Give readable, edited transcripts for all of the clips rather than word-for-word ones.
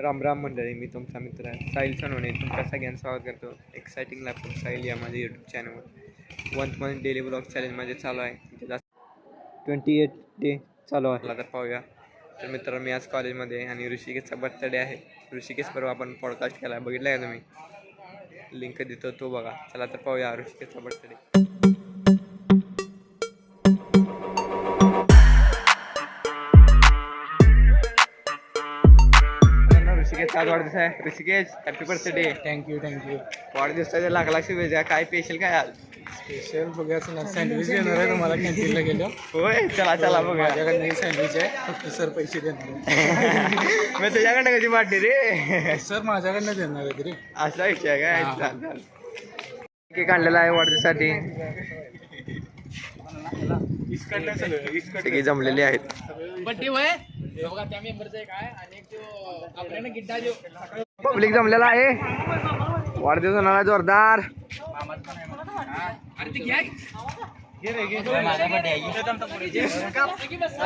राम राम मंडळी, मी तुमचा मित्र साहिल सोनवणे तुमच्या सगळ्यांचं स्वागत करतो एक्सायटिंग लॅपटॉप साहिल या माझ्या यूट्यूब चॅनलवर 1 मंथ डेली ब्लॉग चॅलेंज माझे चालू आहे. 28 डे चालू आहे. तर पाहूया. तर मित्र, मी आज कॉलेजमध्ये आणि ऋषिकेशचा बर्थडे आहे. ऋषिकेश बरोबर आपण पॉडकास्ट केला आहे, बघितला आहे तुम्ही? लिंक देतो, तो बघा. चला तर पाहूया ऋषिकेशचा बर्थडे. ऋषिकेश आज वाढदिवस आहे. Rishikesh happy birthday. थँक्यू वाढदिवसाच्या लागला शुभेच्छा. काय स्पेशल काय आज? स्पेशल बघायचं ना, सँडविच देणार आहे तुम्हाला कॅन्टीनला गेलो. होय, चला चला बघा. माझ्याकडे सँडविच आहे, फक्त सर पैसे देणार मग तुझ्याकडनं कधी वाटते रे? सर माझ्याकडनं देणार आहे रे. असा विषय आहे काय? केक आणलेला आहे वाढदिवसासाठी. सगळी जमलेली आहेत. पब्लिक जमलेला आहे. वाढदिवस होणार जोरदार.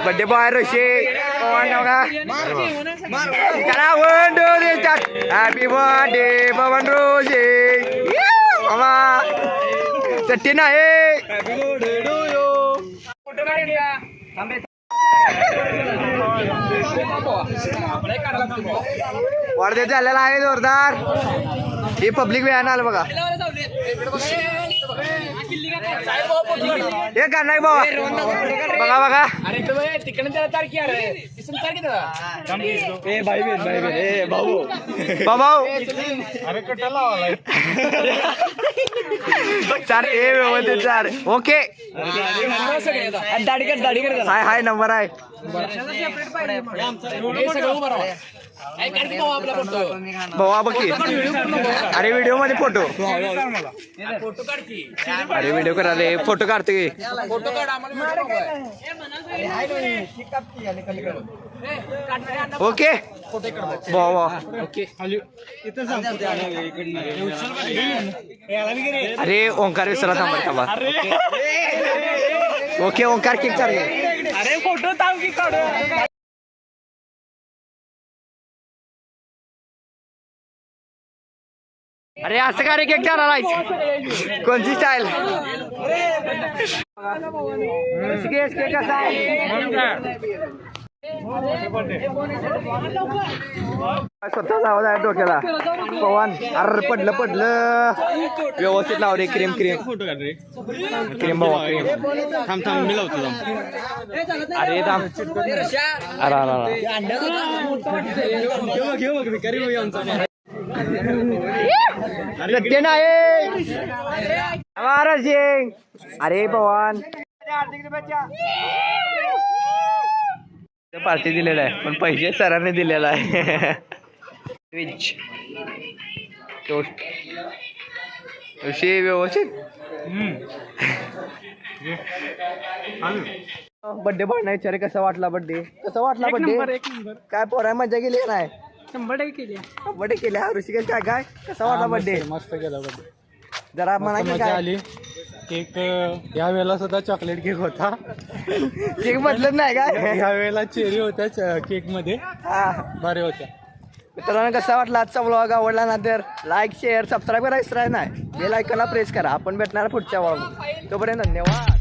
बड्डे बॉय ऋषी हॅपी बर्थडे पवन ऋषी. चट्टी नाही. वाढदिवस झालेला आहे जोरदार. ही पब्लिक व्यान आलं बघा. हे का नाही बाबा, बघा बघा. भाऊ चार ए व्यवस्थित चार. ओके, हाय हाय नंबर आहे. भावा बघी. अरे व्हिडिओ मध्ये फोटो. अरे व्हिडिओ करा रे, फोटो काढतो की. ओके भावा. अरे ओंकार विसरा थांबा. ओके ओंकार केक चालू. अरे फोटो थांब की काढू. अरे असं का रे केक चालला? कोणती स्टाईल? केक कसा आहे? स्वतः लावत आहे डोक्याला. पवन अरे पडलं व्यवस्थित लाव रे. क्रीम बाबा क्रीम. थांब मी लावतो. अरे थांब. अरे नाही. अरे पवन पार्टी दिलेला आहे, पण पैसे सरांनी दिलेला आहे. ऋषी व्यवस्थित. बड्डे पार्टनर विचारे कसा वाटला बड्डे? काय पोराय मजा केली नाही? 100% केली. 100% केली. हा ऋषिकेश काय काय कसा वाटला बड्डे? मस्त केला बड्डे. जरा म्हणा की मजा काय आली. केक या वेळेला सुद्धा चॉकलेट केक होता. केक बदलत नाही काय? या वेळेला चेरी होत्या केक मध्ये, भारी होत्या. मित्रांनो कसा वाटला आजचा व्लॉग? आवडला ना तर लाईक शेअर सबस्क्राईब करा विसरायचं नाही. बेल आयकॉनला प्रेस करा. आपण भेटणार पुढच्या व्लॉग. तोपर्यंत धन्यवाद.